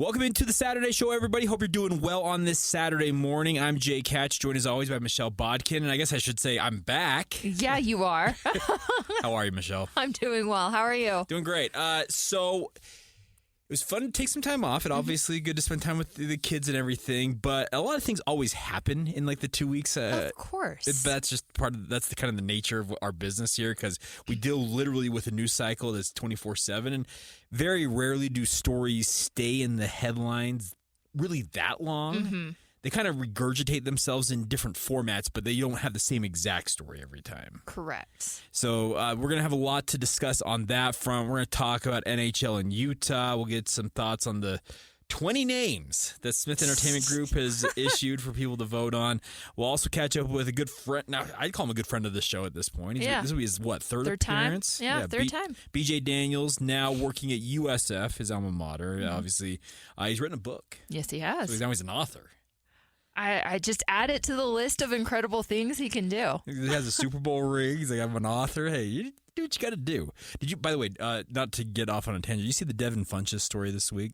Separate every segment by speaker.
Speaker 1: Welcome into the Saturday Show, everybody. Hope you're doing well on this Saturday morning. I'm Jay Katch, joined as always by Michelle Bodkin, and I guess I should say I'm back.
Speaker 2: Yeah, you are.
Speaker 1: How are you, Michelle?
Speaker 2: I'm doing well. How are you?
Speaker 1: Doing great. So it was fun to take some time off. It obviously good to spend time with the kids and everything, but a lot of things always happen in like the 2 weeks.
Speaker 2: Of course.
Speaker 1: That's just that's the kind of the nature of our business here, because we deal literally with a news cycle that's 24/7, and very rarely do stories stay in the headlines really that long.
Speaker 2: Mm-hmm.
Speaker 1: They kind of regurgitate themselves in different formats, but they don't have the same exact story every time.
Speaker 2: Correct.
Speaker 1: So we're going to have a lot to discuss on that front. We're going to talk about NHL in Utah. We'll get some thoughts on the 20 names that Smith Entertainment Group has issued for people to vote on. We'll also catch up with a good friend. Now, I'd call him a good friend of the show at this point. This will be his, third appearance?
Speaker 2: Time? Yeah, third time.
Speaker 1: BJ Daniels, now working at USF, his alma mater. Mm-hmm. Obviously, he's written a book.
Speaker 2: Yes, he has.
Speaker 1: So now he's an author.
Speaker 2: I just add it to the list of incredible things he can do.
Speaker 1: He has a Super Bowl ring. He's like, I'm an author. Hey, you do what you got to do. Did you, by the way, not to get off on a tangent, did you see the Devin Funchess story this week?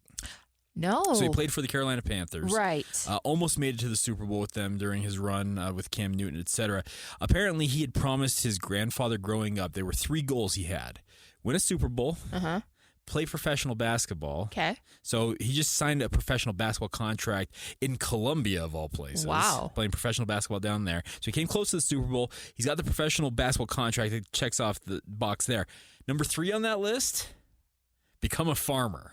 Speaker 2: No.
Speaker 1: So he played for the Carolina Panthers.
Speaker 2: Right.
Speaker 1: Almost made it to the Super Bowl with them during his run with Cam Newton, etc. Apparently, he had promised his grandfather growing up, there were 3 goals he had. Win a Super Bowl.
Speaker 2: Uh-huh.
Speaker 1: Play professional basketball.
Speaker 2: Okay.
Speaker 1: So he just signed a professional basketball contract in Colombia, of all places.
Speaker 2: Wow.
Speaker 1: Playing professional basketball down there. So he came close to the Super Bowl. He's got the professional basketball contract that checks off the box there. Number 3 on that list, become a farmer.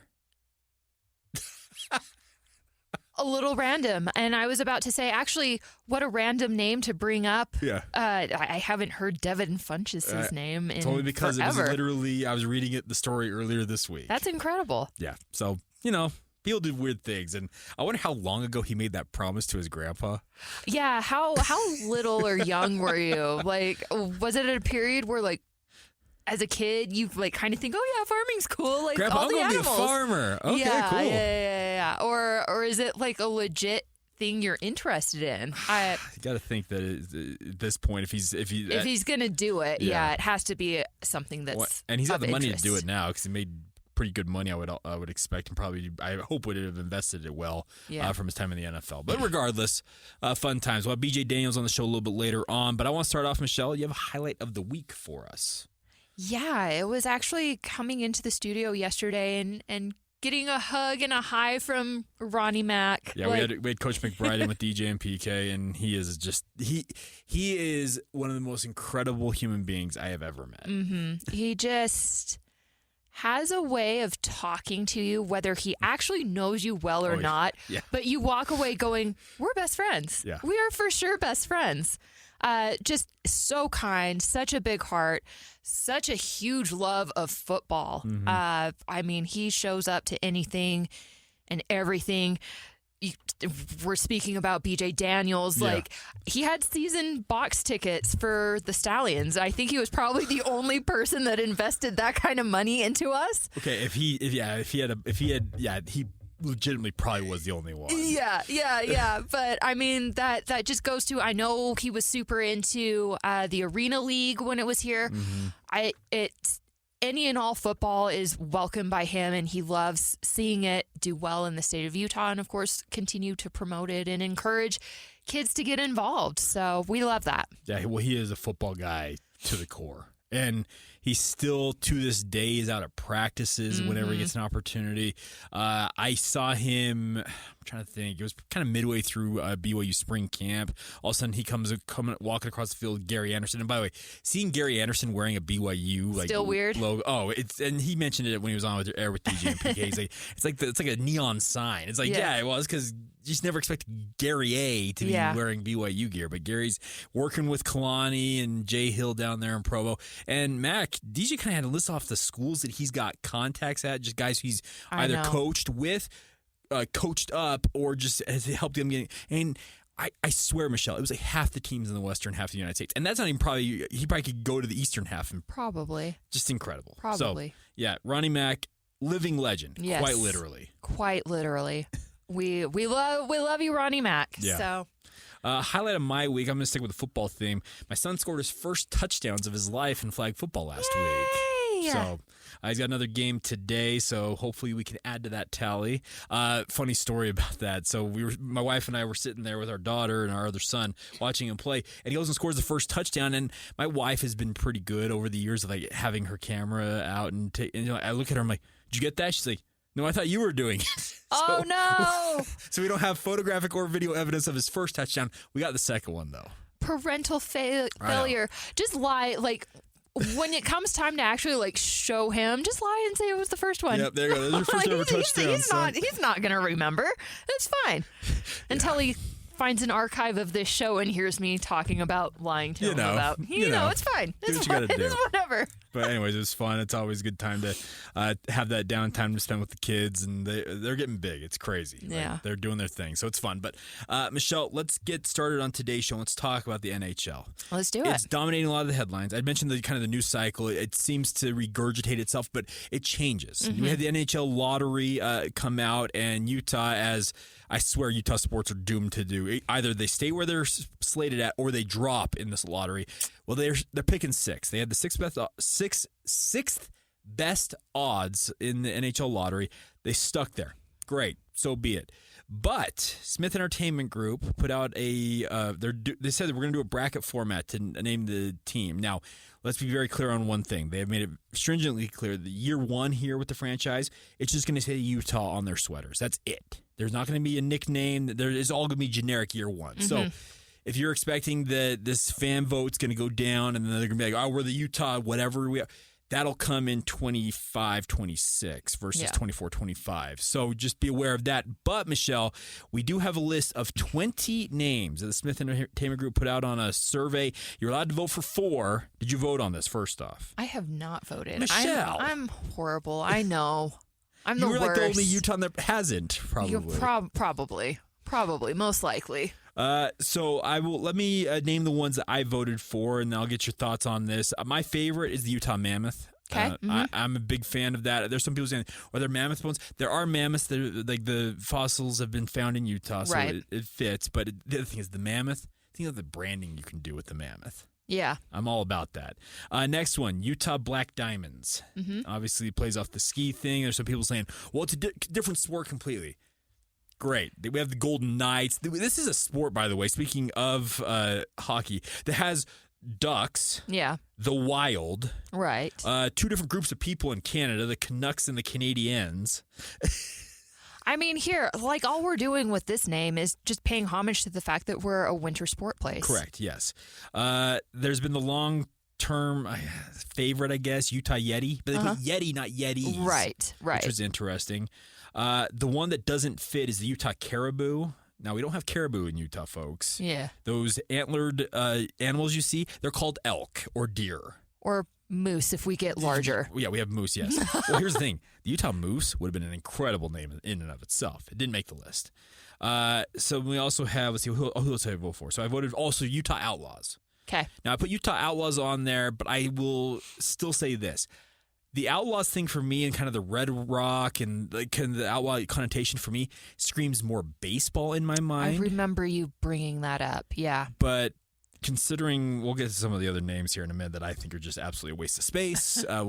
Speaker 2: A little random. And I was about to say, actually, what a random name to bring up.
Speaker 1: Yeah.
Speaker 2: I haven't heard Devin Funchess' name in
Speaker 1: Totally because
Speaker 2: forever.
Speaker 1: It was literally, I was reading the story earlier this week.
Speaker 2: That's incredible.
Speaker 1: Yeah. So, people do weird things. And I wonder how long ago he made that promise to his grandpa.
Speaker 2: Yeah. How little or young were you? Like, was it at a period where, like, as a kid, you like kind of think, oh yeah, farming's cool. Like
Speaker 1: Grandpa,
Speaker 2: all the
Speaker 1: I'm gonna
Speaker 2: animals.
Speaker 1: be a farmer. Okay,
Speaker 2: yeah,
Speaker 1: cool.
Speaker 2: Yeah. Or is it like a legit thing you're interested in?
Speaker 1: You got to think that at this point, if he's
Speaker 2: gonna do it,
Speaker 1: yeah,
Speaker 2: it has to be something that's
Speaker 1: and he's got
Speaker 2: of
Speaker 1: the money
Speaker 2: interest.
Speaker 1: to do it now because he made pretty good money. I would expect, and probably I hope would have invested it well from his time in the NFL. But regardless, fun times. We'll have BJ Daniels on the show a little bit later on. But I want to start off, Michelle. You have a highlight of the week for us.
Speaker 2: Yeah, it was actually coming into the studio yesterday and getting a hug and a hi from Ronnie Mack.
Speaker 1: Yeah, we had Coach McBride in with DJ and PK, and he is just he is one of the most incredible human beings I have ever met.
Speaker 2: Mm-hmm. He just has a way of talking to you, whether he actually knows you well or not.
Speaker 1: Yeah.
Speaker 2: But you walk away going, "We're best friends.
Speaker 1: Yeah.
Speaker 2: We are for sure best friends." Just so kind, such a big heart, such a huge love of football.
Speaker 1: Mm-hmm.
Speaker 2: I mean, he shows up to anything and everything. We're speaking about BJ Daniels.
Speaker 1: Yeah.
Speaker 2: Like, he had season box tickets for the Stallions. I think he was probably the only person that invested that kind of money into us.
Speaker 1: Okay, he legitimately probably was the only one.
Speaker 2: Yeah. But I mean, that just goes to, I know he was super into the Arena League when it was here.
Speaker 1: Mm-hmm.
Speaker 2: Any and all football is welcomed by him, and he loves seeing it do well in the state of Utah, and of course continue to promote it and encourage kids to get involved. So we love that.
Speaker 1: Yeah, well, he is a football guy to the core. And he still, to this day, is out at practices whenever he gets an opportunity. I saw him, I'm trying to think, it was kind of midway through BYU spring camp. All of a sudden, he comes walking across the field, Gary Anderson. And by the way, seeing Gary Anderson wearing a BYU
Speaker 2: still weird
Speaker 1: logo. And he mentioned it when he was on with air with DJ and PK. He's like, it's like a neon sign. It's like, yeah it was, because you just never expect Gary A to be wearing BYU gear. But Gary's working with Kalani and Jay Hill down there in Provo. And Mac, DJ kind of had to list off the schools that he's got contacts at, just guys he's either coached with, coached up, or just has helped him get. And I swear, Michelle, it was like half the teams in the Western half of the United States. And that's not even probably, he probably could go to the Eastern half. And
Speaker 2: probably.
Speaker 1: Just incredible.
Speaker 2: Probably.
Speaker 1: So, yeah, Ronnie Mack, living legend,
Speaker 2: yes.
Speaker 1: Quite literally.
Speaker 2: Quite literally. We love you, Ronnie Mack.
Speaker 1: Yeah.
Speaker 2: So.
Speaker 1: Highlight of my week, I'm going to stick with the football theme. My son scored his first touchdowns of his life in flag football last week. So He's got another game today, so hopefully we can add to that tally. Funny story about that. So my wife and I were sitting there with our daughter and our other son watching him play, and he goes and scores the first touchdown. And my wife has been pretty good over the years of like having her camera out, and I look at her, I'm like, "Did you get that?" She's like, "No, I thought you were doing it."
Speaker 2: Oh, no.
Speaker 1: So we don't have photographic or video evidence of his first touchdown. We got the second one, though.
Speaker 2: Parental failure. Just lie. Like, when it comes time to actually like show him, just lie and say it was the first one.
Speaker 1: Yep, there you go. There's your first ever touchdown.
Speaker 2: He's not going to remember. That's fine. Until he finds an archive of this show and hears me talking about lying to him about. You know, it's fine. It's fine. It's whatever.
Speaker 1: But anyways, it was fun. It's always a good time to have that downtime to spend with the kids, and they're getting big. It's crazy.
Speaker 2: Yeah.
Speaker 1: Right? They're doing their thing, so it's fun. But Michelle, let's get started on today's show. Let's talk about the NHL.
Speaker 2: Let's do it.
Speaker 1: It's dominating a lot of the headlines. I mentioned the kind of the news cycle. It seems to regurgitate itself, but it changes. Mm-hmm. We had the NHL lottery come out, and Utah, as I swear Utah sports are doomed to do. Either they stay where they're slated at or they drop in this lottery. Well, they're picking six. They had the sixth best odds in the NHL lottery. They stuck there. Great. So be it. But Smith Entertainment Group put out they said that we're going to do a bracket format to name the team. Now, let's be very clear on one thing. They have made it stringently clear that year one here with the franchise, it's just going to say Utah on their sweaters. That's it. There's not going to be a nickname. There is all going to be generic year one. Mm-hmm. So if you're expecting that this fan vote's going to go down and then they're going to be like, oh, we're the Utah whatever we are, that'll come in 25-26 versus 24-25. So just be aware of that. But, Michelle, we do have a list of 20 names that the Smith Entertainment Group put out on a survey. You're allowed to vote for 4. Did you vote on this first off?
Speaker 2: I have not voted.
Speaker 1: Michelle.
Speaker 2: I'm horrible. I know. I'm the worst.
Speaker 1: You were like the only Utah that hasn't, probably. Probably, most likely. So let me name the ones that I voted for, and then I'll get your thoughts on this. My favorite is the Utah Mammoth.
Speaker 2: Okay.
Speaker 1: I'm a big fan of that. There's some people saying, are there mammoth bones? There are mammoths. Like the fossils have been found in Utah, so it fits. But the other thing is the mammoth. Think of the branding you can do with the mammoth.
Speaker 2: Yeah.
Speaker 1: I'm all about that. Next one, Utah Black Diamonds. Mm-hmm. Obviously, it plays off the ski thing. There's some people saying, well, it's a different sport completely. Great. We have the Golden Knights. This is a sport, by the way, speaking of hockey, that has ducks.
Speaker 2: Yeah.
Speaker 1: The Wild.
Speaker 2: Right.
Speaker 1: 2 different groups of people in Canada, the Canucks and the Canadiens.
Speaker 2: I mean, here, like all we're doing with this name is just paying homage to the fact that we're a winter sport place.
Speaker 1: Correct, yes. There's been the long-term favorite, I guess, Utah Yeti. But they put Yeti, not Yetis.
Speaker 2: Right.
Speaker 1: Which was interesting. The one that doesn't fit is the Utah Caribou. Now, we don't have caribou in Utah, folks.
Speaker 2: Yeah.
Speaker 1: Those antlered animals you see, they're called elk or deer.
Speaker 2: Or moose if we get larger.
Speaker 1: Yeah, we have moose, yes. Well, here's the thing. The Utah Moose would have been an incredible name in and of itself. It didn't make the list. So we also have, let's see, who else did I vote for? So I voted also Utah Outlaws.
Speaker 2: Okay.
Speaker 1: Now, I put Utah Outlaws on there, but I will still say this. The Outlaws thing for me and kind of the Red Rock and like kind of the outlaw connotation for me screams more baseball in my mind.
Speaker 2: I remember you bringing that up, yeah.
Speaker 1: But considering, we'll get to some of the other names here in a minute that I think are just absolutely a waste of space. I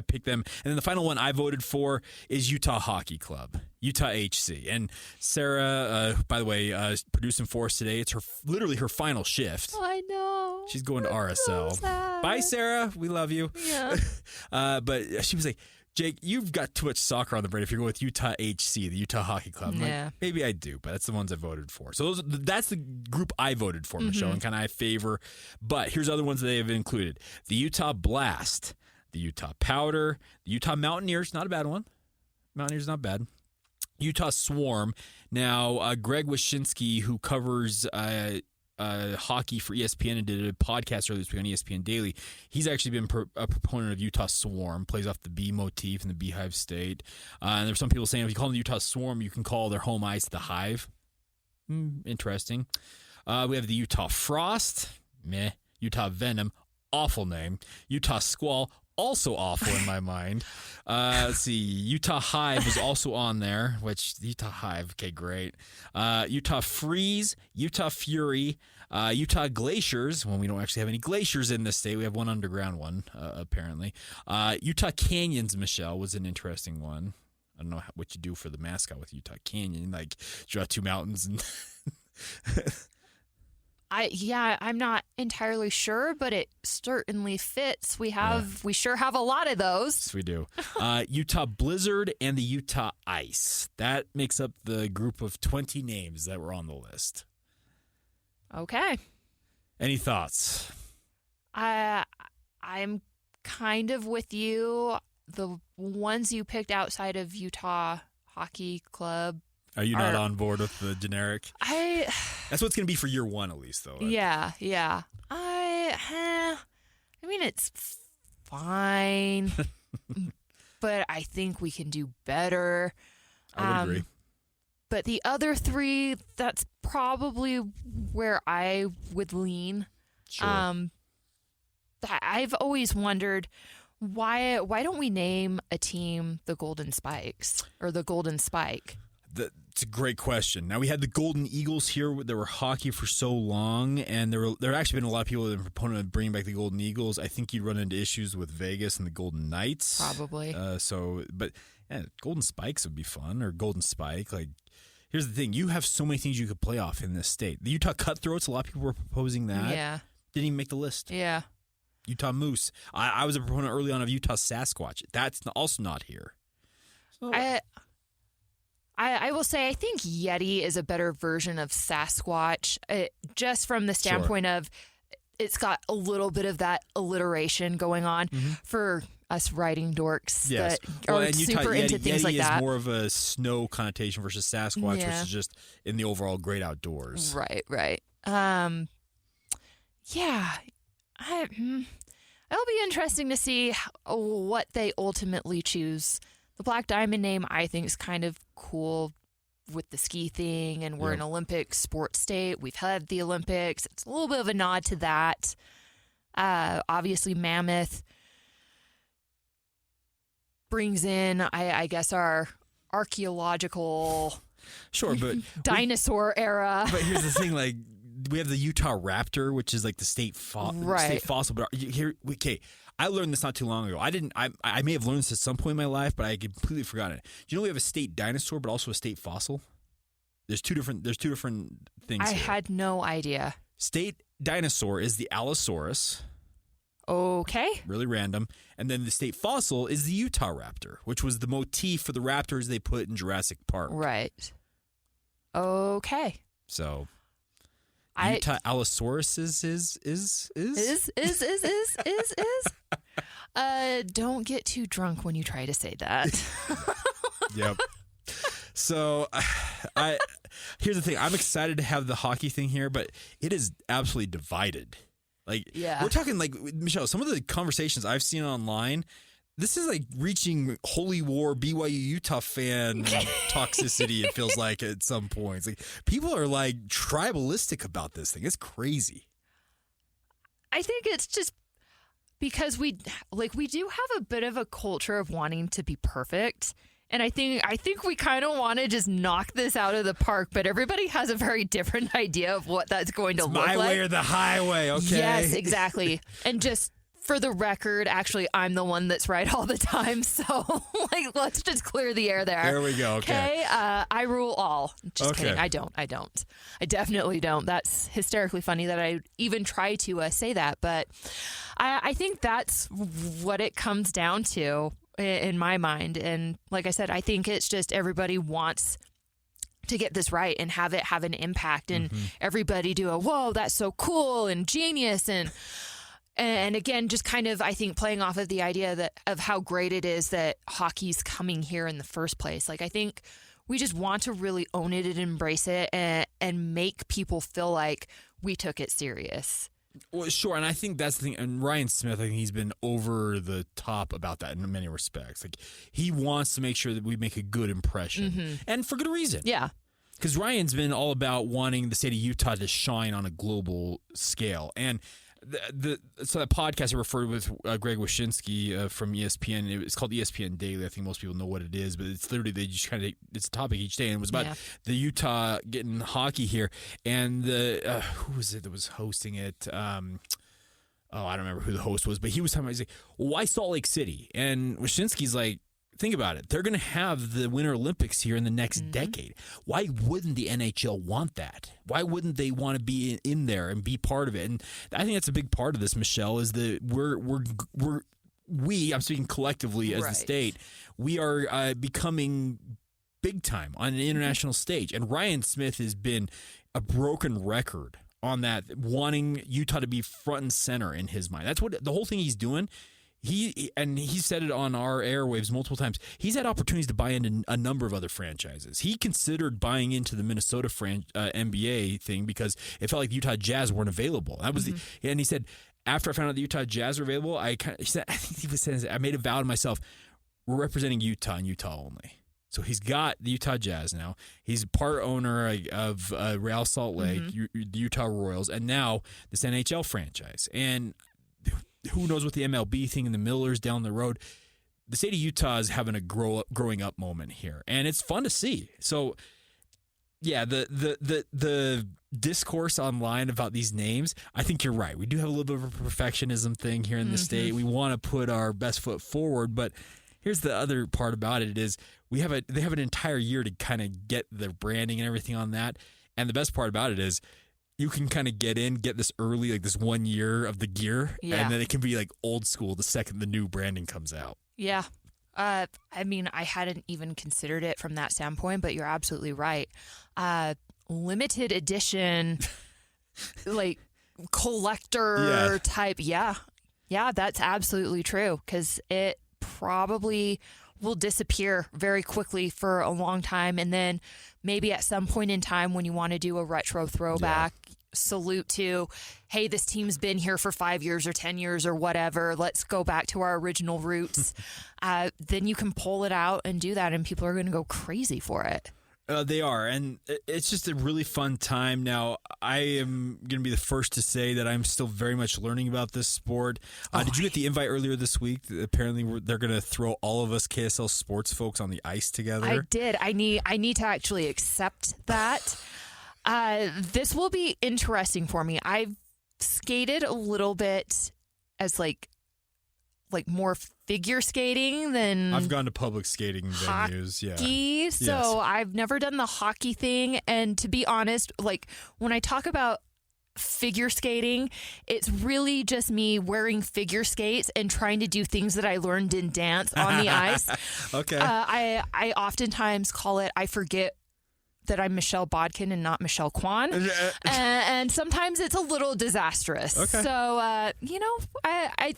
Speaker 1: picked them. And then the final one I voted for is Utah Hockey Club, Utah HC. And Sarah, by the way, producing for us today. It's literally her final shift.
Speaker 2: I know.
Speaker 1: She's going to RSL.
Speaker 2: So
Speaker 1: Bye, Sarah. We love you.
Speaker 2: Yeah.
Speaker 1: But she was like, Jake, you've got too much soccer on the brain if you're going with Utah HC, the Utah Hockey Club.
Speaker 2: Yeah.
Speaker 1: Like, maybe I do, but that's the ones I voted for. So that's the group I voted for, Michelle, and kind of I favor. But here's other ones that they have included. The Utah Blast, the Utah Powder, the Utah Mountaineers, not a bad one. Mountaineers, not bad. Utah Swarm. Now, Greg Wyshynski, who covers hockey for ESPN and did a podcast earlier this week on ESPN Daily. He's actually been a proponent of Utah Swarm, plays off the bee motif in the Beehive State. And there's some people saying if you call them the Utah Swarm, you can call their home ice the Hive. Interesting. We have the Utah Frost. Meh. Utah Venom. Awful name. Utah Squall. also awful in my mind. Let's see. Utah Hive was also on there, which Utah Hive, okay, great. Utah Freeze, Utah Fury, Utah Glaciers, when we don't actually have any glaciers in this state. We have one underground one, apparently. Utah Canyons, Michelle, was an interesting one. I don't know what you do for the mascot with Utah Canyon, like draw two mountains and...
Speaker 2: I'm not entirely sure, but it certainly fits. We sure have a lot of those.
Speaker 1: Yes, we do. Utah Blizzard and the Utah Ice. That makes up the group of 20 names that were on the list.
Speaker 2: Okay.
Speaker 1: Any thoughts?
Speaker 2: I'm kind of with you. The ones you picked outside of Utah Hockey Club.
Speaker 1: Are you not on board with the generic? That's what's going to be for year one, at least, though.
Speaker 2: Yeah. I mean, it's fine, but I think we can do better.
Speaker 1: I would agree.
Speaker 2: But the other three, that's probably where I would lean.
Speaker 1: Sure.
Speaker 2: I've always wondered why don't we name a team the Golden Spikes or the Golden Spike?
Speaker 1: It's a great question. Now, we had the Golden Eagles here. There were hockey for so long, and there have actually been a lot of people that are proponent of bringing back the Golden Eagles. I think you'd run into issues with Vegas and the Golden Knights.
Speaker 2: Probably.
Speaker 1: But Golden Spikes would be fun, or Golden Spike. Like, here's the thing. You have so many things you could play off in this state. The Utah Cutthroats, a lot of people were proposing that.
Speaker 2: Yeah. Didn't
Speaker 1: even make the list.
Speaker 2: Yeah.
Speaker 1: Utah Moose. I was a proponent early on of Utah Sasquatch. That's also not here. So,
Speaker 2: I will say I think Yeti is a better version of Sasquatch, just from the standpoint of it's got a little bit of that alliteration going on for us writing dorks that are super into things
Speaker 1: Yeti
Speaker 2: like that.
Speaker 1: Yeti is more of a snow connotation versus Sasquatch, which is just in the overall great outdoors.
Speaker 2: Right. It'll be interesting to see what they ultimately choose. The Black Diamond name, I think, is kind of cool with the ski thing, and we're an Olympic sports state. We've had the Olympics. It's a little bit of a nod to that. Obviously, Mammoth brings in, I guess, our archaeological dinosaur era.
Speaker 1: But here's the thing, like, we have the Utah Raptor, which is like the state fossil. But I learned this not too long ago. I may have learned this at some point in my life, but I completely forgot it. Do you know we have a state dinosaur, but also a state fossil? There's two different things.
Speaker 2: I had no idea.
Speaker 1: State dinosaur is the Allosaurus.
Speaker 2: Okay.
Speaker 1: Really random. And then the state fossil is the Utah Raptor, which was the motif for the raptors they put in Jurassic Park.
Speaker 2: Right. Okay.
Speaker 1: So Utah Allosaurus is.
Speaker 2: Don't get too drunk when you try to say that.
Speaker 1: Yep. So here's the thing. I'm excited to have the hockey thing here, but it is absolutely divided. Like, we're talking, like, Michelle, some of the conversations I've seen online, this is like reaching holy war BYU Utah fan toxicity, it feels like at some points. Like, people are like tribalistic about this thing. It's crazy.
Speaker 2: I think it's just because we do have a bit of a culture of wanting to be perfect. And I think we kind of want to just knock this out of the park, but everybody has a very different idea of what that's going to look like.
Speaker 1: My way or the highway, okay?
Speaker 2: Yes, exactly. And just for the record, actually, I'm the one that's right all the time. So, let's just clear the air there.
Speaker 1: There we go. Okay.
Speaker 2: I rule all. Just kidding. I don't. I definitely don't. That's hysterically funny that I even try to say that. But I think that's what it comes down to in my mind. And like I said, I think it's just everybody wants to get this right and have it have an impact, and everybody do a, whoa, that's so cool and genius. And again, just kind of, I think, playing off of the idea of how great it is that hockey's coming here in the first place. Like, I think we just want to really own it and embrace it and make people feel like we took it serious.
Speaker 1: Well, sure, and I think that's the thing. And Ryan Smith, I think he's been over the top about that in many respects. Like, he wants to make sure that we make a good impression, and for good reason.
Speaker 2: Yeah,
Speaker 1: because Ryan's been all about wanting the state of Utah to shine on a global scale. And So that podcast I referred with Greg Wyshynski from ESPN. It's called ESPN Daily. I think most people know what it is, but it's literally they just kind of it's a topic each day, and it was about the Utah getting hockey here. And the who was it that was hosting it? I don't remember who the host was, but he was talking about. He's like, well, why Salt Lake City? And Wyshynski's like, think about it. They're going to have the Winter Olympics here in the next decade. Why wouldn't the NHL want that? Why wouldn't they want to be in there and be part of it? And I think that's a big part of this, Michelle, is that I'm speaking collectively as the state, we are becoming big time on an international stage. And Ryan Smith has been a broken record on that, wanting Utah to be front and center in his mind. That's what the whole thing he's doing. He said it on our airwaves multiple times. He's had opportunities to buy into a number of other franchises. He considered buying into the Minnesota NBA thing because it felt like the Utah Jazz weren't available. That was and he said after I found out the Utah Jazz were available, I made a vow to myself, we're representing Utah and Utah only. So he's got the Utah Jazz now. He's part owner of Real Salt Lake, the Utah Royals, and now this NHL franchise. And who knows what the MLB thing and the Millers down the road. The state of Utah is having a growing up moment here, and it's fun to see. So, yeah, the discourse online about these names, I think you're right. We do have a little bit of a perfectionism thing here in the state. We want to put our best foot forward, but here's the other part about it is they have an entire year to kind of get the branding and everything on that. And the best part about it is you can kind of get this early, like this 1 year of the gear, and then it can be like old school the second the new branding comes out.
Speaker 2: Yeah. I mean, I hadn't even considered it from that standpoint, but you're absolutely right. Limited edition, like collector type. Yeah, that's absolutely true because it probably will disappear very quickly for a long time. And then maybe at some point in time when you want to do a retro throwback salute to, hey, this team's been here for 5 years or 10 years or whatever, let's go back to our original roots. Then you can pull it out and do that, and people are going to go crazy for it.
Speaker 1: They are, and it's just a really fun time. Now, I am going to be the first to say that I'm still very much learning about this sport. Did you get the invite earlier this week? Apparently, they're going to throw all of us KSL sports folks on the ice together.
Speaker 2: I did. I need to actually accept that. This will be interesting for me. I've skated a little bit as like more figure skating than
Speaker 1: I've gone to public skating venues.
Speaker 2: Yeah. So I've never done the hockey thing. And to be honest, like when I talk about figure skating, it's really just me wearing figure skates and trying to do things that I learned in dance on the ice.
Speaker 1: Okay.
Speaker 2: I oftentimes call it, I forget that I'm Michelle Bodkin and not Michelle Kwan. And sometimes it's a little disastrous. Okay. So, I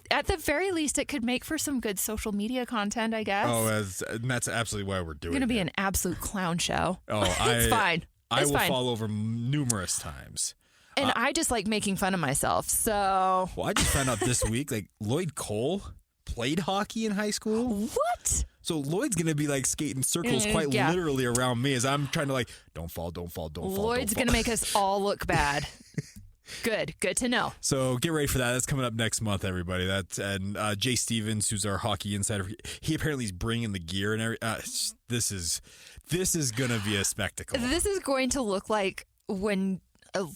Speaker 2: at the very least, it could make for some good social media content, I guess.
Speaker 1: Oh, and that's absolutely why we're doing it.
Speaker 2: It's going to be an absolute clown show.
Speaker 1: Oh,
Speaker 2: it's fine.
Speaker 1: I will fall over numerous times.
Speaker 2: And I just like making fun of myself. So.
Speaker 1: Well, I just found out this week, like Lloyd Cole played hockey in high school.
Speaker 2: What?
Speaker 1: So Lloyd's going to be like skating circles quite literally around me as I'm trying to like, don't fall.
Speaker 2: Lloyd's going to make us all look bad. Good to know. So
Speaker 1: get ready for that. That's coming up next month, everybody. And Jay Stevens, who's our hockey insider, he apparently is bringing the gear and everything. This is going to be a spectacle.
Speaker 2: This is going to look like when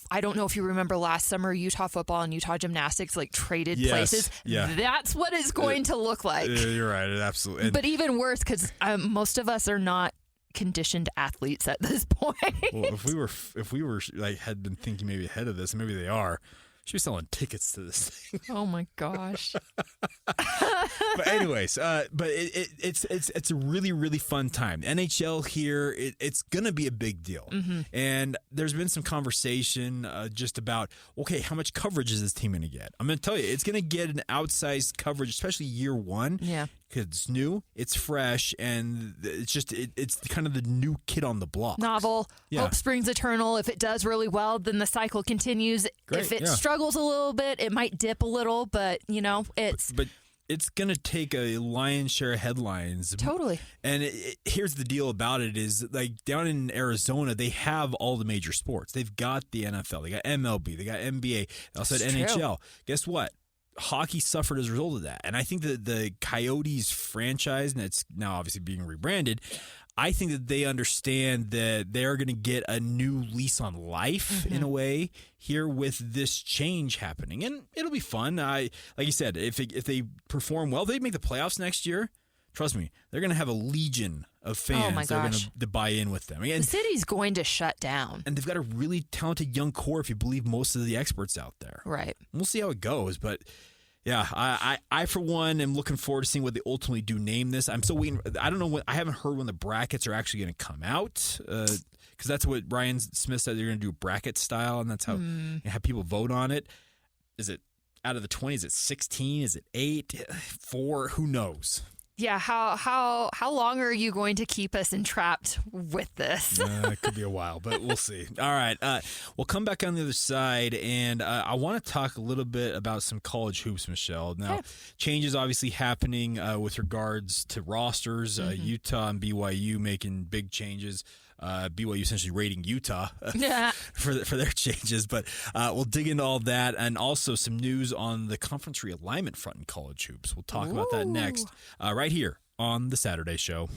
Speaker 2: I don't know if you remember last summer, Utah football and Utah gymnastics like traded places.
Speaker 1: Yeah.
Speaker 2: That's what it's going to look like.
Speaker 1: You're right. Absolutely.
Speaker 2: But even worse, because most of us are not conditioned athletes at this point.
Speaker 1: Well, if we were like had been thinking maybe ahead of this, maybe they are. Should be selling tickets to this thing.
Speaker 2: Oh my gosh.
Speaker 1: But anyways, but it's a really, really fun time. NHL here, it's gonna be a big deal. Mm-hmm. And there's been some conversation just about, okay, how much coverage is this team gonna get? I'm gonna tell you, it's gonna get an outsized coverage, especially year one.
Speaker 2: Yeah.
Speaker 1: Because it's new, it's fresh, and it's kind of the new kid on the block.
Speaker 2: Novel. Yeah. Hope springs eternal. If it does really well, then the cycle continues.
Speaker 1: Great,
Speaker 2: if it struggles a little bit, it might dip a little, but it's...
Speaker 1: But it's going to take a lion's share of headlines.
Speaker 2: Totally.
Speaker 1: And here's the deal about it is, like, down in Arizona, they have all the major sports. They've got the NFL, they got MLB, they got NBA, they also had NHL. Guess what? Hockey suffered as a result of that. And I think that the Coyotes franchise, and it's now obviously being rebranded, I think that they understand that they're going to get a new lease on life in a way here with this change happening. And it'll be fun. Like you said, if they perform well, they make the playoffs next year. Trust me, they're going to have a legion of fans that are going to buy in with them.
Speaker 2: The city's going to shut down.
Speaker 1: And they've got a really talented young core, if you believe most of the experts out there.
Speaker 2: Right.
Speaker 1: We'll see how it goes, but... yeah, I for one am looking forward to seeing what they ultimately do name this. I'm still waiting. I don't know I haven't heard when the brackets are actually going to come out, because that's what Ryan Smith said. They're going to do bracket style, and that's how you have people vote on it. Is it out of the 20? Is it 16? Is it 8? 4? Who knows?
Speaker 2: Yeah, how long are you going to keep us entrapped with this?
Speaker 1: It could be a while, but we'll see. All right, we'll come back on the other side, and I want to talk a little bit about some college hoops, Michelle. Now, changes obviously happening with regards to rosters. Utah and BYU making big changes. BYU essentially rating Utah for their changes, but we'll dig into all that, and also some news on the conference realignment front in college hoops. We'll talk about that next, right here on the Saturday Show.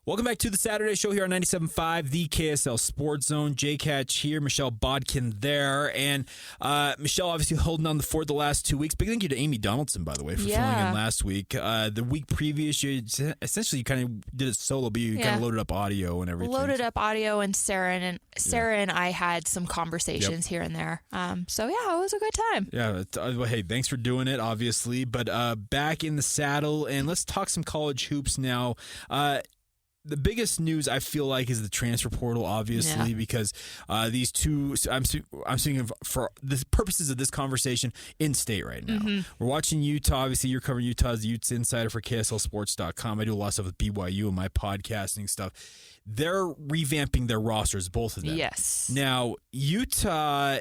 Speaker 1: Welcome back to the Saturday Show here on 97.5, the KSL Sports Zone. J-Catch here, Michelle Bodkin there. And Michelle obviously holding on the fort the last 2 weeks. Big thank you to Amy Donaldson, by the way, for filling in last week. The week previous, you kind of did it solo, but you kind of loaded up audio and everything.
Speaker 2: Loaded up audio, and Sarah and I had some conversations here and there. So, yeah, it was a good time.
Speaker 1: Yeah, hey, thanks for doing it, obviously. But back in the saddle, and let's talk some college hoops now. The biggest news I feel like is the transfer portal, obviously, because these two. I'm speaking for the purposes of this conversation in state right now. We're watching Utah. Obviously, you're covering Utah as the Utes insider for KSLSports.com. I do a lot of stuff with BYU and my podcasting stuff. They're revamping their rosters, both of them.
Speaker 2: Yes.
Speaker 1: Now, Utah.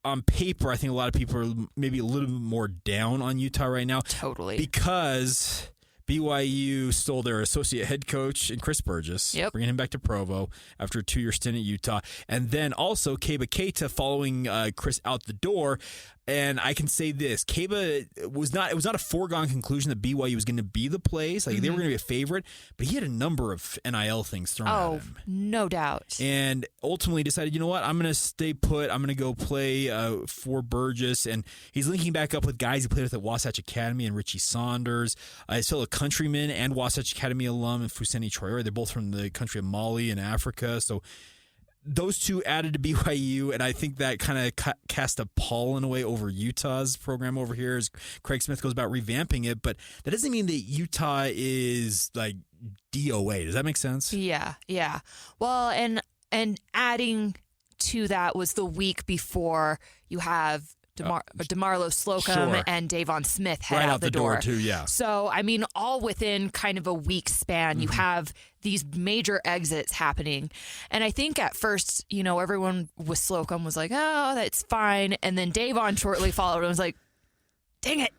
Speaker 1: On paper, I think a lot of people are maybe a little bit more down on Utah right now.
Speaker 2: Totally.
Speaker 1: Because BYU stole their associate head coach in Chris Burgess, bringing him back to Provo after a 2-year stint at Utah. And then also Keba Keita following Chris out the door. And I can say this, Keba it was not a foregone conclusion that BYU was going to be the place. Like they were going to be a favorite, but he had a number of NIL things thrown at him.
Speaker 2: No doubt.
Speaker 1: And ultimately decided, you know what, I'm going to stay put. I'm going to go play for Burgess. And he's linking back up with guys he played with at Wasatch Academy and Richie Saunders. He's still a countryman and Wasatch Academy alum and Fuseni Traore. They're both from the country of Mali and Africa. So those two added to BYU, and I think that kind of cast a pall in a way over Utah's program over here as Craig Smith goes about revamping it. But that doesn't mean that Utah is like DOA. Does that make sense?
Speaker 2: Yeah. Well, and adding to that was the week before you have DeMarlo Slocum and Davon Smith head
Speaker 1: right
Speaker 2: out the door
Speaker 1: too, yeah.
Speaker 2: So, I mean, all within kind of a week span, you have these major exits happening. And I think at first, everyone with Slocum was like, oh, that's fine. And then Davon shortly followed and was like, dang it.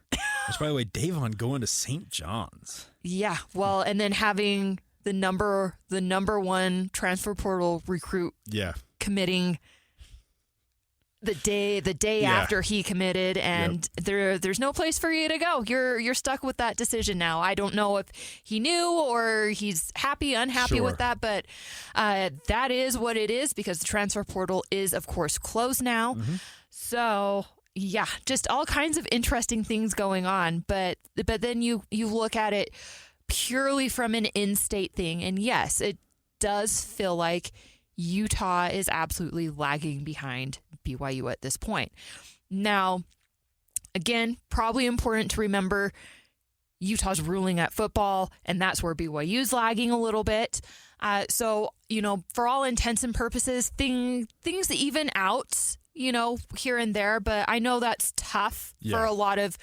Speaker 1: Which, by the way, Davon going to St. John's.
Speaker 2: Yeah, well, and then having the number one transfer portal recruit committing the day after he committed, and there's no place for you to go. You're stuck with that decision now. I don't know if he knew or he's unhappy with that, but that is what it is because the transfer portal is, of course, closed now. So yeah, just all kinds of interesting things going on. But then you look at it purely from an in-state thing, and yes, it does feel like Utah is absolutely lagging behind BYU at this point. Now, again, probably important to remember Utah's ruling at football, and that's where BYU's lagging a little bit. So, for all intents and purposes, things even out, here and there. But I know that's tough for a lot of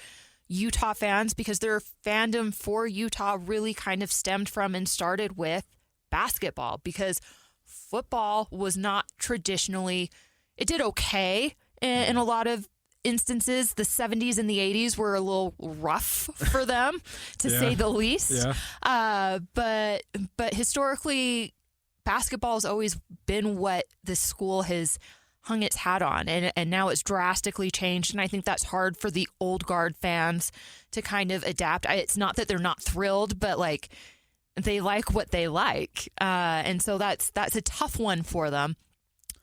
Speaker 2: Utah fans because their fandom for Utah really kind of stemmed from and started with basketball because football was not traditionally, it did okay in a lot of instances, the 70s and the 80s were a little rough for them, to say the least.
Speaker 1: Yeah.
Speaker 2: But historically, basketball has always been what the school has hung its hat on, and now it's drastically changed, and I think that's hard for the old guard fans to kind of adapt. It's not that they're not thrilled, but like they like what they like, and so that's a tough one for them.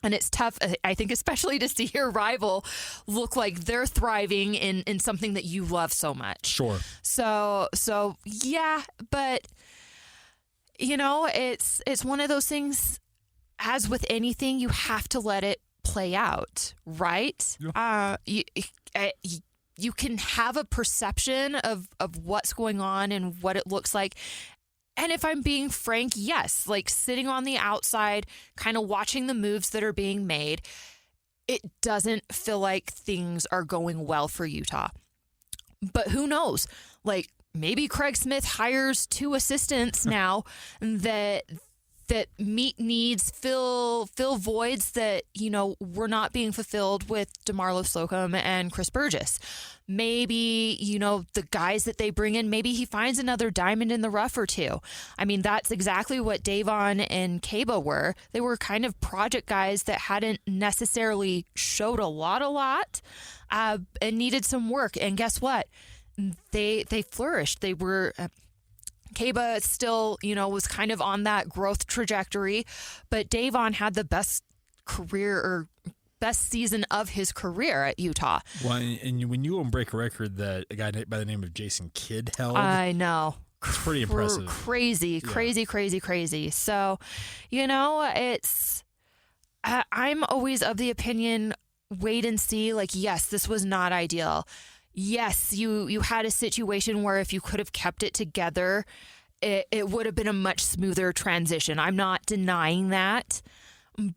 Speaker 2: And it's tough, I think, especially to see your rival look like they're thriving in something that you love so much.
Speaker 1: Sure.
Speaker 2: So yeah, but you know, it's one of those things. As with anything, you have to let it play out, right? Yeah. You can have a perception of what's going on and what it looks like. And if I'm being frank, yes, like sitting on the outside, kind of watching the moves that are being made, it doesn't feel like things are going well for Utah. But who knows? Like maybe Craig Smith hires 2 assistants now that meet needs, fill voids that, you know, were not being fulfilled with DeMarlo Slocum and Chris Burgess. Maybe, you know, the guys that they bring in, maybe he finds another diamond in the rough or 2. I mean, that's exactly what Davon and Kaba were. They were kind of project guys that hadn't necessarily showed a lot, and needed some work. And guess what? They flourished. They were... Kaba still, you know, was kind of on that growth trajectory, but Davon had the best career or best season of his career at Utah.
Speaker 1: Well, and when you break a record that a guy by the name of Jason Kidd held,
Speaker 2: I know.
Speaker 1: It's pretty impressive.
Speaker 2: Crazy. So, you know, I'm always of the opinion, wait and see. Like, yes, this was not ideal. Yes, you had a situation where if you could have kept it together, it would have been a much smoother transition. I'm not denying that,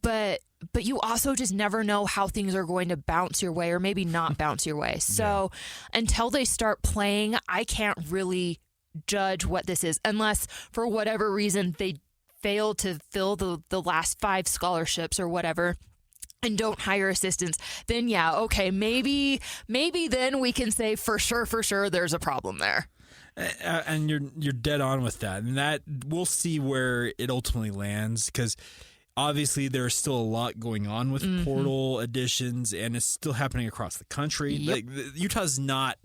Speaker 2: but you also just never know how things are going to bounce your way or maybe not bounce your way. So until they start playing, I can't really judge what this is unless for whatever reason they fail to fill the last 5 scholarships or whatever. And don't hire assistants, then yeah, okay, maybe then we can say for sure there's a problem there.
Speaker 1: And you're dead on with that, and that we'll see where it ultimately lands, because obviously there's still a lot going on with portal additions, and it's still happening across the country.
Speaker 2: Yep.
Speaker 1: Like Utah's not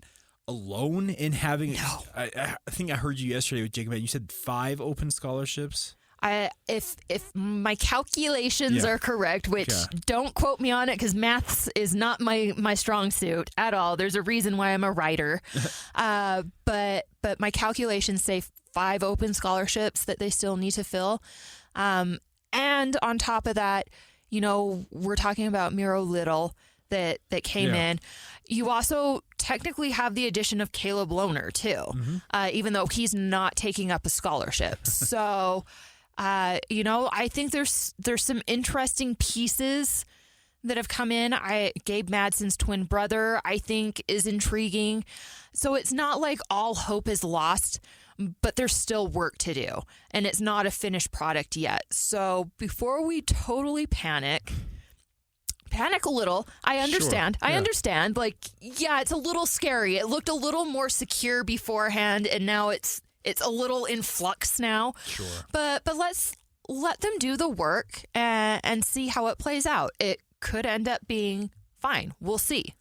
Speaker 1: alone in having.
Speaker 2: No.
Speaker 1: I think I heard you yesterday with Jacob. You said 5 open scholarships.
Speaker 2: If my calculations are correct, which don't quote me on it because maths is not my strong suit at all. There's a reason why I'm a writer. But my calculations say 5 open scholarships that they still need to fill. And on top of that, you know, we're talking about Miro Little that came in. You also technically have the addition of Caleb Lohner too, even though he's not taking up a scholarship. So... you know, I think there's some interesting pieces that have come in. Gabe Madsen's twin brother, I think, is intriguing. So it's not like all hope is lost, but there's still work to do, and it's not a finished product yet. So before we totally panic a little. I understand.
Speaker 1: Sure.
Speaker 2: I understand. Like, yeah, it's a little scary. It looked a little more secure beforehand, and now it's a little in flux now.
Speaker 1: Sure.
Speaker 2: But let's let them do the work and see how it plays out. It could end up being fine. We'll see.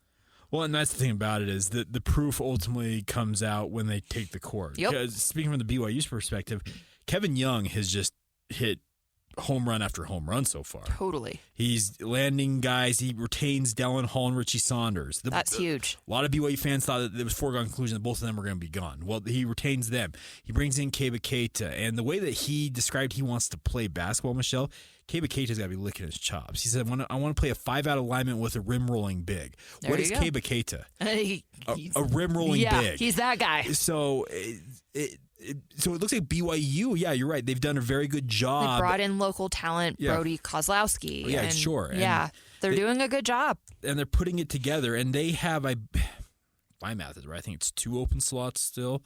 Speaker 1: Well, and that's the thing about it is that the proof ultimately comes out when they take the court.
Speaker 2: Yep.
Speaker 1: Because speaking from the BYU's perspective, Kevin Young has just hit home run after home run so far.
Speaker 2: Totally.
Speaker 1: He's landing guys. He retains Dallin Hall and Richie Saunders.
Speaker 2: That's huge.
Speaker 1: A lot of BYU fans thought that it was foregone conclusion that both of them were going to be gone. Well, he retains them. He brings in Kaba Keita. And the way that he described he wants to play basketball, Michelle, Kaba Keita's got to be licking his chops. He said, I want to play a 5-out alignment with a rim-rolling big. What is Kaba Keita? A rim-rolling big.
Speaker 2: Yeah, he's that guy.
Speaker 1: So so it looks like BYU, yeah, you're right. They've done a very good job.
Speaker 2: They brought in local talent, Brody Kozlowski.
Speaker 1: Yeah, sure.
Speaker 2: Yeah, they're doing a good job.
Speaker 1: And they're putting it together. And they have, my math is right. I think it's 2 open slots still.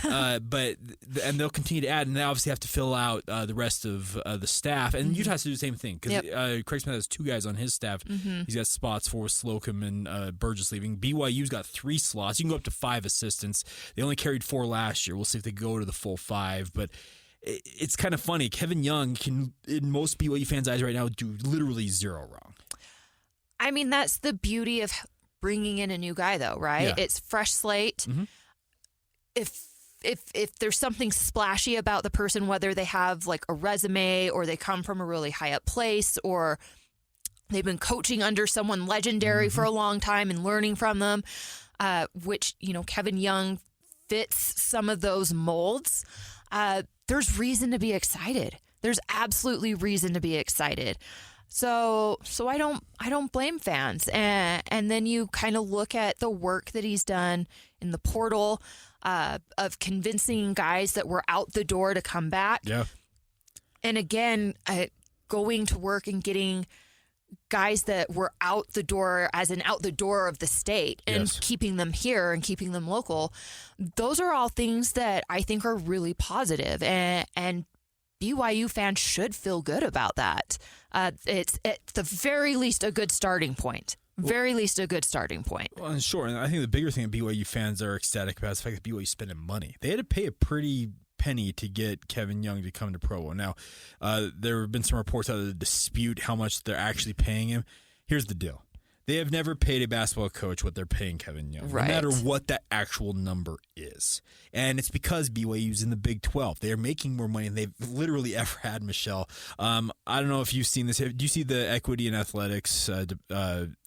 Speaker 1: And they'll continue to add, and they obviously have to fill out the rest of the staff. And Utah has to do the same thing because Craig Smith has 2 guys on his staff. He's got spots for Slocum and Burgess leaving. BYU's got 3 slots. You can go up to 5 assistants. They only carried 4 last year. We'll see if they go to the full 5. But it's kind of funny. Kevin Young can, in most BYU fans' eyes right now, do literally 0 wrong.
Speaker 2: I mean, that's the beauty of bringing in a new guy, though, right?
Speaker 1: Yeah.
Speaker 2: It's fresh slate. If there's something splashy about the person, whether they have like a resume or they come from a really high up place or they've been coaching under someone legendary for a long time and learning from them, which, Kevin Young fits some of those molds. There's reason to be excited. There's absolutely reason to be excited. So I don't blame fans. And then you kind of look at the work that he's done in the portal of convincing guys that were out the door to come back.
Speaker 1: Yeah.
Speaker 2: And again, going to work and getting guys that were out the door as in out the door of the state and keeping them here and keeping them local. Those are all things that I think are really positive, and BYU fans should feel good about that. It's at the very least a good starting point. Very least a good starting point.
Speaker 1: Well, and sure. And I think the bigger thing that BYU fans are ecstatic about is the fact that BYU's spending money. They had to pay a pretty penny to get Kevin Young to come to Provo. Now, there have been some reports out that dispute how much they're actually paying him. Here's the deal. They have never paid a basketball coach what they're paying Kevin Young, no matter what that actual number is. And it's because BYU's in the Big 12. They are making more money than they've literally ever had, Michelle. I don't know if you've seen this. Do you see the equity and athletics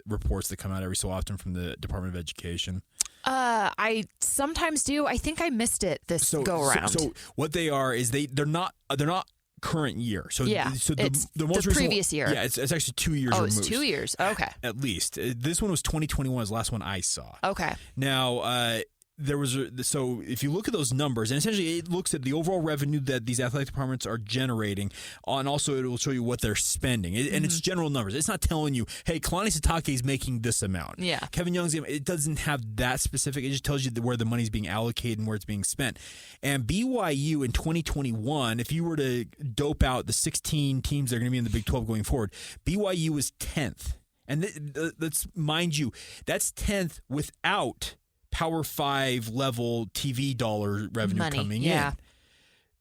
Speaker 1: reports that come out every so often from the Department of Education?
Speaker 2: I sometimes do. I think I missed it this go around.
Speaker 1: So what they are is they're not current year. So
Speaker 2: it's
Speaker 1: the most
Speaker 2: the previous year.
Speaker 1: Yeah, it's actually 2 years removed.
Speaker 2: It's 2 years. Okay.
Speaker 1: At least. This one was 2021 is the last one I saw.
Speaker 2: Okay.
Speaker 1: Now, there was so if you look at those numbers, and essentially it looks at the overall revenue that these athletic departments are generating, and also it will show you what they're spending, and it's general numbers. It's not telling you, hey, Kalani Sitake is making this amount.
Speaker 2: Yeah,
Speaker 1: Kevin Young's, it doesn't have that specific. It just tells you where the money's being allocated and where it's being spent. And BYU in 2021, if you were to dope out the 16 teams that are going to be in the Big 12 going forward, BYU was 10th, and let's mind you, that's 10th without Power 5 level TV dollar revenue coming in.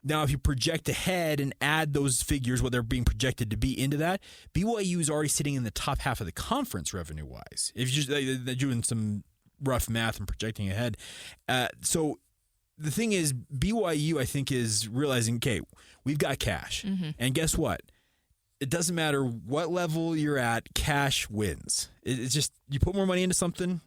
Speaker 1: Now, if you project ahead and add those figures, what they're being projected to be into that, BYU is already sitting in the top half of the conference revenue-wise. If you're doing some rough math and projecting ahead. So the thing is, BYU, I think, is realizing, okay, we've got cash. And guess what? It doesn't matter what level you're at, cash wins. It's just, you put more money into something,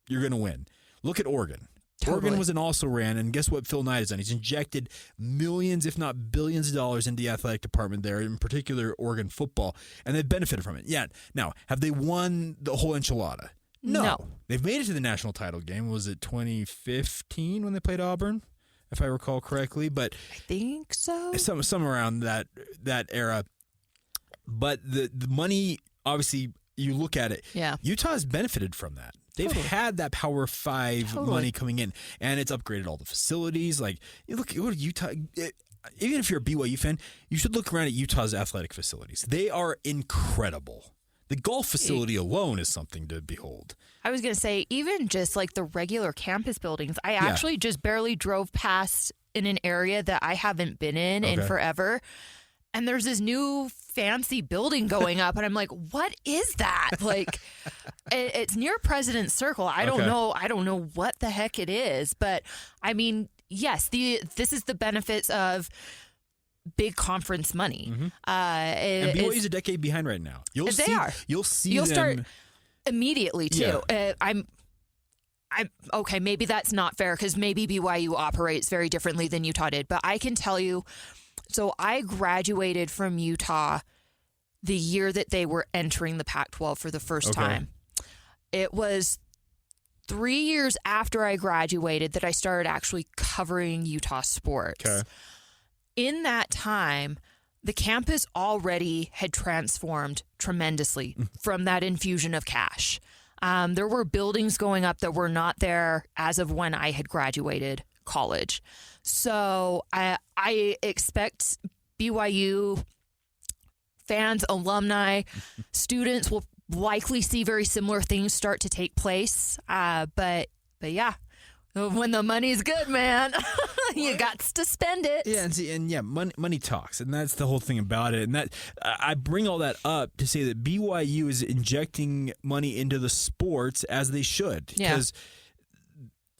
Speaker 1: you're going to win. Look at Oregon.
Speaker 2: Totally.
Speaker 1: Oregon was an also-ran, and guess what Phil Knight has done? He's injected millions, if not billions of dollars into the athletic department there, in particular Oregon football, and they've benefited from it. Yeah. Now, have they won the whole enchilada? No. They've made it to the national title game. Was it 2015 when they played Auburn, if I recall correctly? But
Speaker 2: I think so.
Speaker 1: Some around that era. But the money, obviously, you look at it.
Speaker 2: Yeah.
Speaker 1: Utah has benefited from that. They've had that Power 5 money coming in, and it's upgraded all the facilities. Like, you look at Utah. Even if you're a BYU fan, you should look around at Utah's athletic facilities. They are incredible. The golf facility alone is something to behold.
Speaker 2: I was going to say, even just like the regular campus buildings, I actually just barely drove past in an area that I haven't been in forever. And there's this new fancy building going up, and I'm like, what is that? Like, it's near President's Circle. I don't know what the heck it is, but I mean, yes, this is the benefits of big conference money.
Speaker 1: And BYU is a decade behind right now. You'll start
Speaker 2: immediately too.
Speaker 1: Yeah.
Speaker 2: I'm okay. Maybe that's not fair because maybe BYU operates very differently than Utah did, but I can tell you. So I graduated from Utah the year that they were entering the Pac-12 for the first time. It was 3 years after I graduated that I started actually covering Utah sports.
Speaker 1: Okay.
Speaker 2: In that time, the campus already had transformed tremendously from that infusion of cash. There were buildings going up that were not there as of when I had graduated college. So I expect BYU fans, alumni, students will likely see very similar things start to take place. But yeah, when the money's good, man, you got to spend it.
Speaker 1: Yeah, money talks, and that's the whole thing about it. And that I bring all that up to say that BYU is injecting money into the sports as they should, because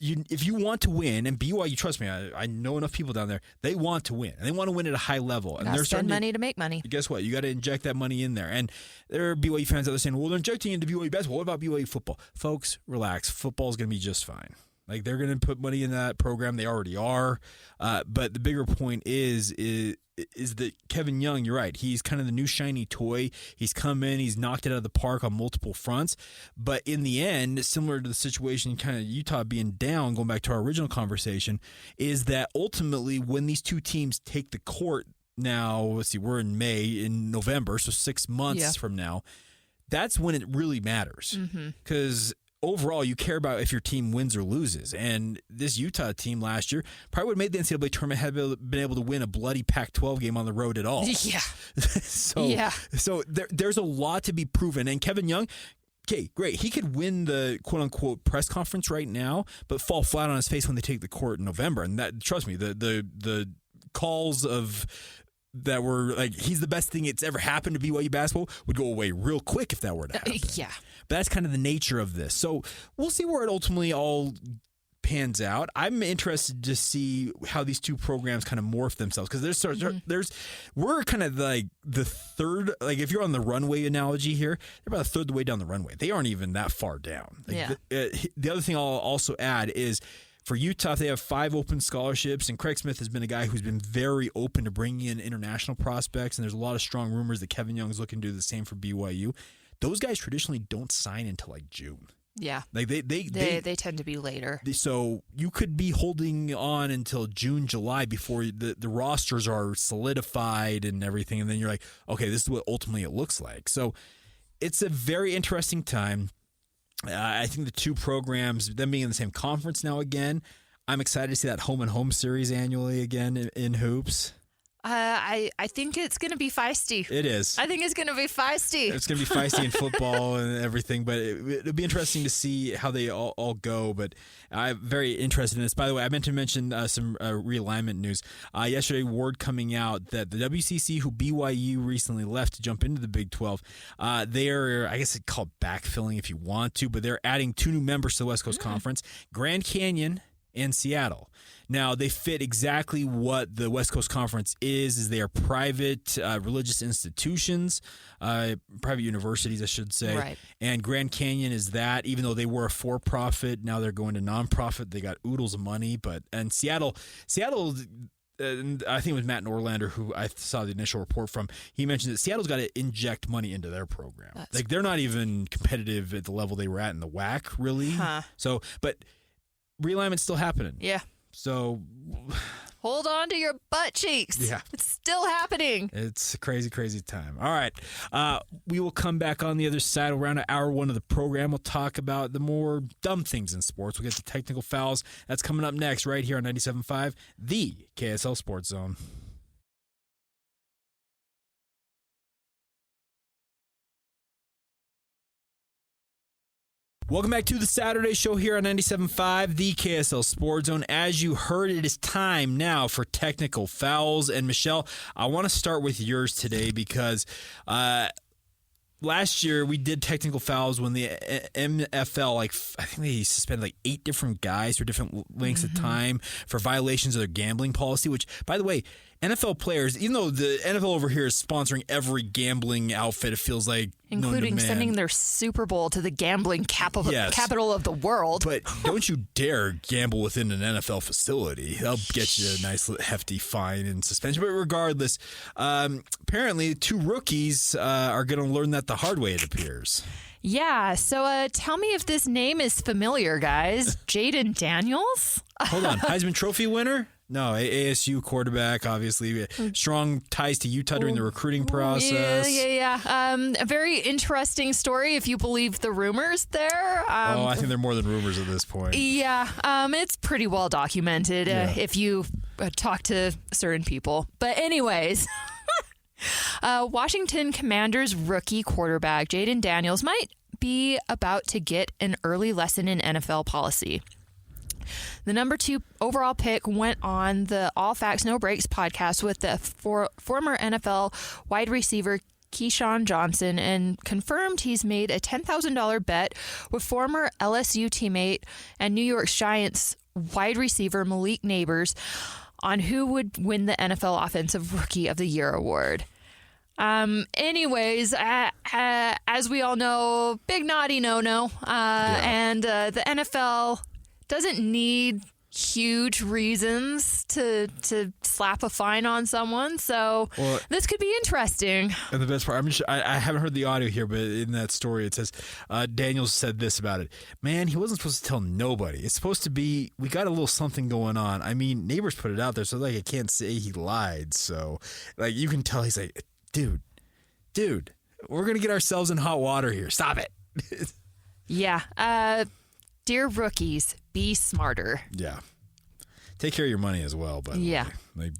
Speaker 1: if you want to win, and BYU, trust me, I know enough people down there, they want to win, and they want to win at a high level. And they're
Speaker 2: spend money to make money.
Speaker 1: Guess what? You got to inject that money in there. And there are BYU fans out there saying, well, they're injecting into BYU basketball. What about BYU football? Folks, relax. Football's going to be just fine. Like, they're going to put money in that program. They already are. But the bigger point is that Kevin Young, you're right. He's kind of the new shiny toy. He's come in. He's knocked it out of the park on multiple fronts. But in the end, similar to the situation kind of Utah being down, going back to our original conversation, is that ultimately when these two teams take the court now, let's see, we're in November, so 6 months from now, that's when it really matters. Because overall, you care about if your team wins or loses. And this Utah team last year probably would have made the NCAA tournament had been able to win a bloody Pac-12 game on the road at all.
Speaker 2: Yeah.
Speaker 1: So there's a lot to be proven. And Kevin Young, okay, great. He could win the quote-unquote press conference right now, but fall flat on his face when they take the court in November. And that, trust me, the calls of that were like, he's the best thing that's ever happened to BYU basketball would go away real quick if that were to happen. But that's kind of the nature of this. So we'll see where it ultimately all pans out. I'm interested to see how these two programs kind of morph themselves, because we're kind of like the third, like if you're on the runway analogy here, they're about a third of the way down the runway. They aren't even that far down. The other thing I'll also add is, for Utah, they have 5 open scholarships, and Craig Smith has been a guy who's been very open to bringing in international prospects, and there's a lot of strong rumors that Kevin Young is looking to do the same for BYU. Those guys traditionally don't sign until like June.
Speaker 2: Yeah.
Speaker 1: Like they
Speaker 2: tend to be later.
Speaker 1: So you could be holding on until June, July before the rosters are solidified and everything, and then you're like, okay, this is what ultimately it looks like. So it's a very interesting time. I think the two programs, them being in the same conference now again, I'm excited to see that home and home series annually again in hoops.
Speaker 2: I think it's going to be feisty.
Speaker 1: It is.
Speaker 2: I think it's going to be feisty.
Speaker 1: It's going to be feisty in football and everything, but it'll be interesting to see how they all go. But I'm very interested in this. By the way, I meant to mention some realignment news. Yesterday, word coming out that the WCC, who BYU recently left to jump into the Big 12, they are, I guess it's called backfilling if you want to, but they're adding 2 new members to the West Coast Conference, Grand Canyon and Seattle. Now, they fit exactly what the West Coast Conference is they are private religious institutions, private universities, I should say. Right. And Grand Canyon is that, even though they were a for-profit, now they're going to non-profit. They got oodles of money. And Seattle, I think it was Matt Norlander who I saw the initial report from. He mentioned that Seattle's got to inject money into their program. Like, they're not even competitive at the level they were at in the WAC, really. So, but realignment's still happening.
Speaker 2: Yeah.
Speaker 1: So
Speaker 2: hold on to your butt cheeks. Yeah. It's still happening.
Speaker 1: It's a crazy, crazy time. All right. We will come back on the other side around hour 1 of the program. We'll talk about the more dumb things in sports. We'll get to technical fouls. That's coming up next right here on 97.5, the KSL Sports Zone. Welcome back to the Saturday show here on 97.5, the KSL Sports Zone. As you heard, it is time now for technical fouls. And Michelle, I want to start with yours today because last year we did technical fouls when the NFL, I think they suspended 8 different guys for different lengths of time for violations of their gambling policy, which, by the way, NFL players, even though the NFL over here is sponsoring every gambling outfit, it feels like,
Speaker 2: including sending their Super Bowl to the gambling capital of the world.
Speaker 1: But don't you dare gamble within an NFL facility. That'll get you a nice hefty fine and suspension. But regardless, apparently 2 rookies are going to learn that the hard way, it appears.
Speaker 2: Yeah, so tell me if this name is familiar, guys. Jaden Daniels?
Speaker 1: Hold on, Heisman Trophy winner? No, ASU quarterback, obviously. Strong ties to Utah during the recruiting process.
Speaker 2: Yeah. A very interesting story if you believe the rumors there.
Speaker 1: I think they're more than rumors at this point.
Speaker 2: Yeah, it's pretty well documented if you talk to certain people. But anyways, Washington Commanders rookie quarterback Jaden Daniels might be about to get an early lesson in NFL policy. The number 2 overall pick went on the All Facts No Breaks podcast with the former NFL wide receiver Keyshawn Johnson and confirmed he's made a $10,000 bet with former LSU teammate and New York Giants wide receiver Malik Neighbors on who would win the NFL Offensive Rookie of the Year award. Anyways, as we all know, big naughty no-no. And the NFL doesn't need huge reasons to slap a fine on someone. So this could be interesting.
Speaker 1: And the best part, I haven't heard the audio here, but in that story it says Daniels said this about it. Man, he wasn't supposed to tell nobody. It's supposed to be, we got a little something going on. I mean, Neighbors put it out there, so like I can't say he lied. So like you can tell he's like, dude, we're going to get ourselves in hot water here. Stop it.
Speaker 2: Yeah. Dear rookies, be smarter.
Speaker 1: Yeah. Take care of your money as well, but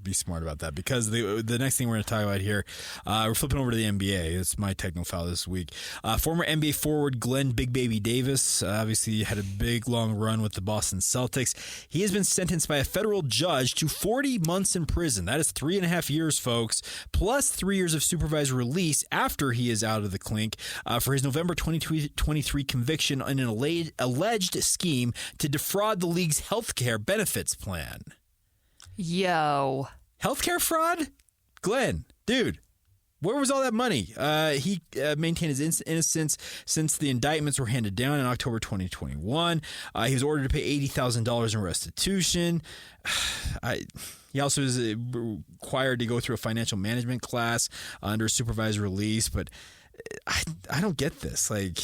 Speaker 1: be smart about that, because the next thing we're going to talk about here, we're flipping over to the NBA. It's my techno foul this week. Former NBA forward Glenn Big Baby Davis obviously had a big, long run with the Boston Celtics. He has been sentenced by a federal judge to 40 months in prison. That is 3.5 years, folks, plus 3 years of supervised release after he is out of the clink for his November 2023 conviction in an alleged scheme to defraud the league's healthcare benefits plan.
Speaker 2: Yo.
Speaker 1: Healthcare fraud? Glenn, dude, where was all that money? He maintained his innocence since the indictments were handed down in October 2021. He was ordered to pay $80,000 in restitution. He also is required to go through a financial management class under supervised release, but I don't get this. Like,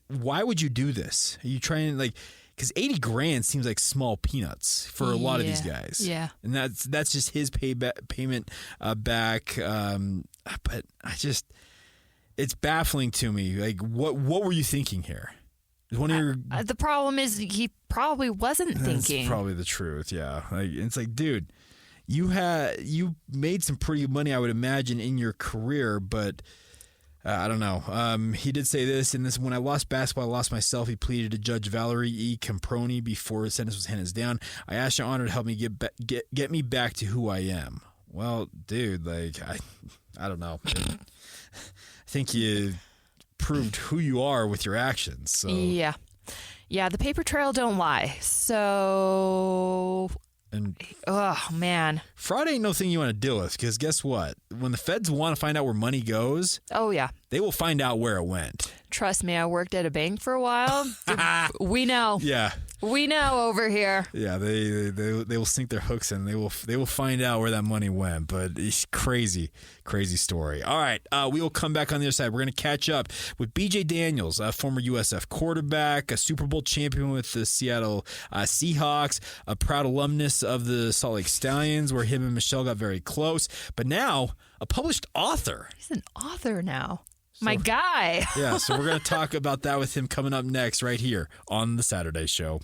Speaker 1: why would you do this? Are you trying to, because $80,000 seems like small peanuts for a lot of these guys.
Speaker 2: Yeah.
Speaker 1: And that's just his payment back. But it's baffling to me. Like, what were you thinking here?
Speaker 2: The problem is he probably wasn't thinking.
Speaker 1: That's probably the truth, yeah. It's like, dude, you made some pretty good money, I would imagine, in your career, but I don't know. He did say this, when I lost basketball, I lost myself. He pleaded to Judge Valerie E. Camproni before the sentence was handed down. I asked your honor to help me get me back to who I am. Well, dude, I don't know. I think you proved who you are with your actions. So.
Speaker 2: Yeah, the paper trail don't lie. So. Oh, man.
Speaker 1: Fraud ain't no thing you want to deal with, because guess what? When the feds want to find out where money goes, they will find out where it went.
Speaker 2: Trust me, I worked at a bank for a while. We know.
Speaker 1: Yeah.
Speaker 2: We know over here.
Speaker 1: Yeah, they will sink their hooks in. They will find out where that money went. But it's crazy story. All right, we will come back on the other side. We're going to catch up with B.J. Daniels, a former USF quarterback, a Super Bowl champion with the Seattle Seahawks, a proud alumnus of the Salt Lake Stallions, where him and Michelle got very close. But now, a published author.
Speaker 2: He's an author now. My guy.
Speaker 1: Yeah, so we're going to talk about that with him coming up next right here on The Saturday Show.